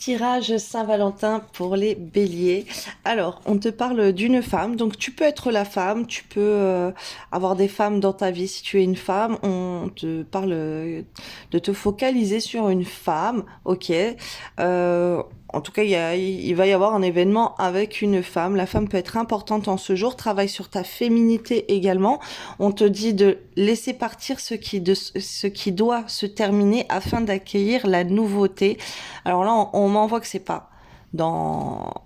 Tirage Saint-Valentin pour les béliers. Alors, on te parle d'une femme, donc tu peux être la femme, tu peux avoir des femmes dans ta vie si tu es une femme. On te parle de te focaliser sur une femme, ok. En tout cas, il va y avoir un événement avec une femme. La femme peut être importante en ce jour. Travaille sur ta féminité également. On te dit de laisser partir ce qui doit se terminer afin d'accueillir la nouveauté. Alors là, on m'envoie que c'est pas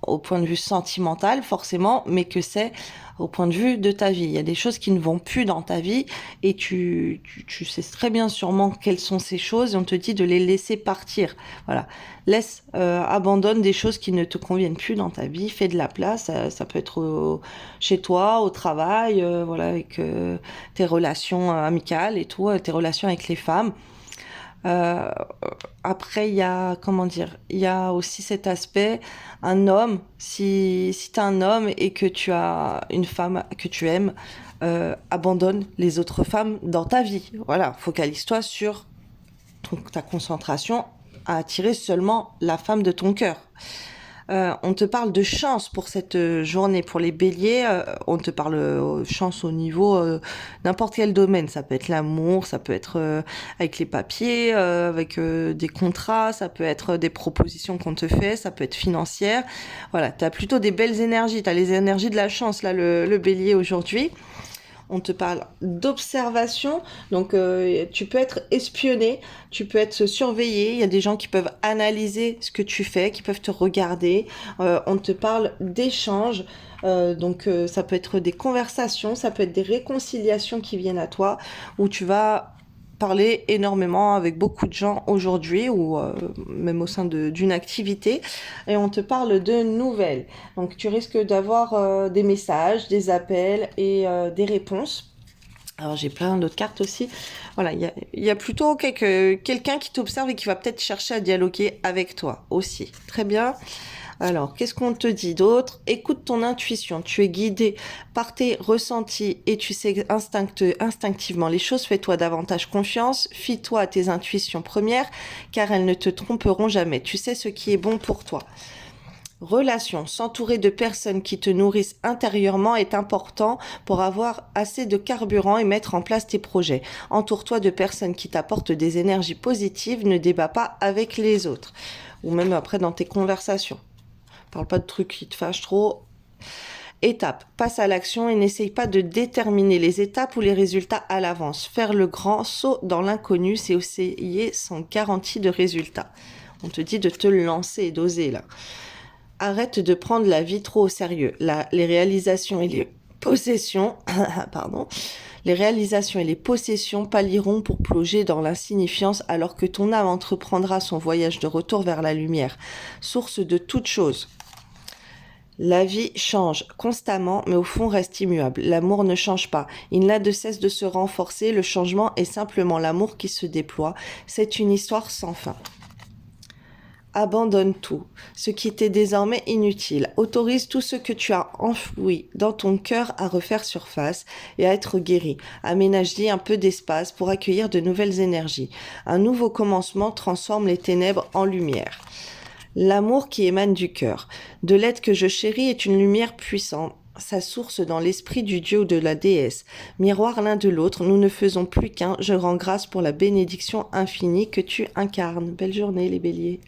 au point de vue sentimental forcément, mais que c'est au point de vue de ta vie. Il y a des choses qui ne vont plus dans ta vie et tu sais très bien sûrement quelles sont ces choses et on te dit de les laisser partir. Voilà. Abandonne des choses qui ne te conviennent plus dans ta vie, fais de la place, ça peut être chez toi, au travail, voilà, avec tes relations amicales et tout, tes relations avec les femmes. Euh, Après, il y a aussi cet aspect, un homme, si t'es un homme et que tu as une femme que tu aimes, abandonne les autres femmes dans ta vie. Voilà, focalise-toi sur ta concentration à attirer seulement la femme de ton cœur. On te parle de chance pour cette journée. Pour les béliers, on te parle chance au niveau n'importe quel domaine. Ça peut être l'amour, ça peut être avec les papiers, avec des contrats, ça peut être des propositions qu'on te fait, ça peut être financière. Voilà, tu as plutôt des belles énergies. Tu as les énergies de la chance, là, le bélier aujourd'hui. On te parle d'observation, donc tu peux être espionné, tu peux être surveillé, il y a des gens qui peuvent analyser ce que tu fais, qui peuvent te regarder. On te parle d'échanges, ça peut être des conversations, ça peut être des réconciliations qui viennent à toi, où tu vas parler énormément avec beaucoup de gens aujourd'hui ou même au sein d'une activité et on te parle de nouvelles. Donc tu risques d'avoir des messages, des appels et des réponses. Alors j'ai plein d'autres cartes aussi. Voilà, il y a plutôt quelqu'un qui t'observe et qui va peut-être chercher à dialoguer avec toi aussi. Très bien. Alors, qu'est-ce qu'on te dit d'autre? Écoute ton intuition. Tu es guidé par tes ressentis et tu sais instinctivement les choses. Fais-toi davantage confiance. Fie-toi à tes intuitions premières car elles ne te tromperont jamais. Tu sais ce qui est bon pour toi. Relation, s'entourer de personnes qui te nourrissent intérieurement est important pour avoir assez de carburant et mettre en place tes projets. Entoure-toi de personnes qui t'apportent des énergies positives, ne débat pas avec les autres. Ou même après dans tes conversations. Parle pas de trucs qui te fâchent trop. Étape, passe à l'action et n'essaye pas de déterminer les étapes ou les résultats à l'avance. Faire le grand saut dans l'inconnu, c'est essayer sans garantie de résultat. On te dit de te lancer et d'oser là. Arrête de prendre la vie trop au sérieux. Les réalisations et les possessions, pardon, les réalisations et les possessions pallieront pour plonger dans l'insignifiance alors que ton âme entreprendra son voyage de retour vers la lumière, source de toute chose. La vie change constamment, mais au fond reste immuable. L'amour ne change pas. Il n'a de cesse de se renforcer. Le changement est simplement l'amour qui se déploie. C'est une histoire sans fin. Abandonne tout, ce qui était désormais inutile. Autorise tout ce que tu as enfoui dans ton cœur à refaire surface et à être guéri. Aménage-y un peu d'espace pour accueillir de nouvelles énergies. Un nouveau commencement transforme les ténèbres en lumière. L'amour qui émane du cœur. De l'être que je chéris est une lumière puissante. Sa source dans l'esprit du Dieu ou de la déesse. Miroir l'un de l'autre, nous ne faisons plus qu'un. Je rends grâce pour la bénédiction infinie que tu incarnes. Belle journée les béliers.